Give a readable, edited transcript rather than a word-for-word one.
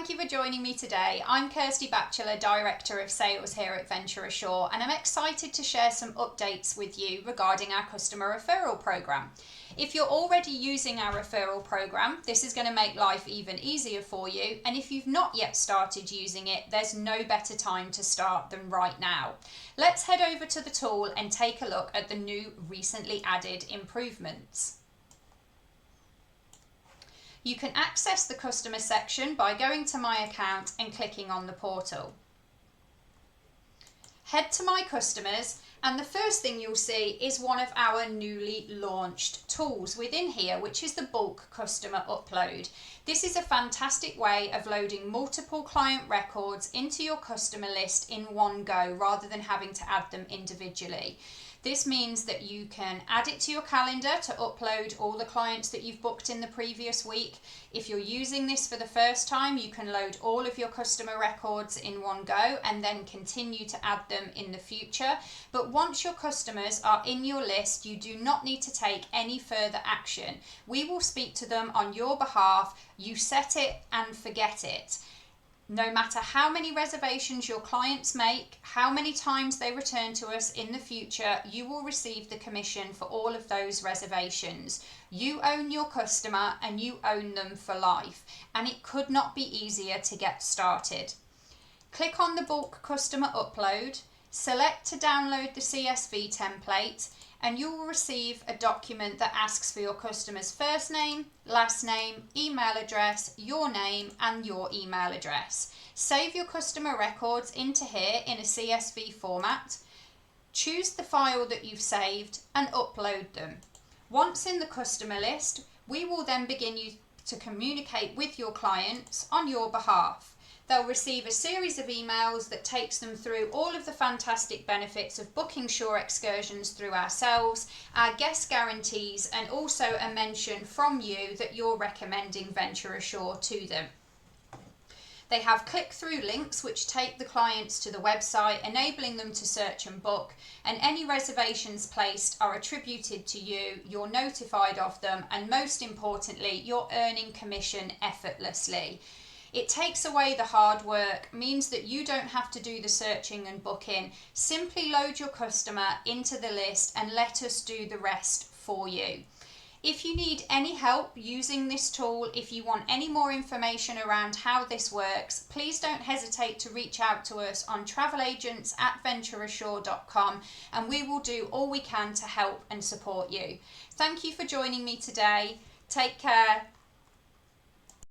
Thank you for joining me today. I'm Kirsty Batchelor, Director of Sales here at Venture Ashore, and I'm excited to share some updates with you regarding our customer referral program. If you're already using our referral program, this is going to make life even easier for you, and if you've not yet started using it, there's no better time to start than right now. Let's head over to the tool and take a look at the new recently added improvements. You can access the customer section by going to My Account and clicking on the portal. Head to My Customers, and the first thing you'll see is one of our newly launched tools within here, which is the bulk customer upload. This is a fantastic way of loading multiple client records into your customer list in one go rather than having to add them individually. This means that you can add it to your calendar to upload all the clients that you've booked in the previous week. If you're using this for the first time, you can load all of your customer records in one go and then continue to add them in the future. But once your customers are in your list, you do not need to take any further action. We will speak to them on your behalf. You set it and forget it. No matter how many reservations your clients make, how many times they return to us in the future, you will receive the commission for all of those reservations. You own your customer and you own them for life, and it could not be easier to get started. Click on the bulk customer upload, select to download the CSV template, and you will receive a document that asks for your customer's first name, last name, email address, your name, and your email address. Save your customer records into here in a CSV format. Choose the file that you've saved and upload them. Once in the customer list, we will then begin to communicate with your clients on your behalf. They'll receive a series of emails that takes them through all of the fantastic benefits of booking shore excursions through ourselves, our guest guarantees, and also a mention from you that you're recommending Venture Ashore to them. They have click-through links which take the clients to the website, enabling them to search and book, and any reservations placed are attributed to you, you're notified of them, and most importantly, you're earning commission effortlessly. It takes away the hard work, means that you don't have to do the searching and booking. Simply load your customer into the list and let us do the rest for you. If you need any help using this tool, if you want any more information around how this works, please don't hesitate to reach out to us on travelagents@ventureashore.com, and we will do all we can to help and support you. Thank you for joining me today. Take care.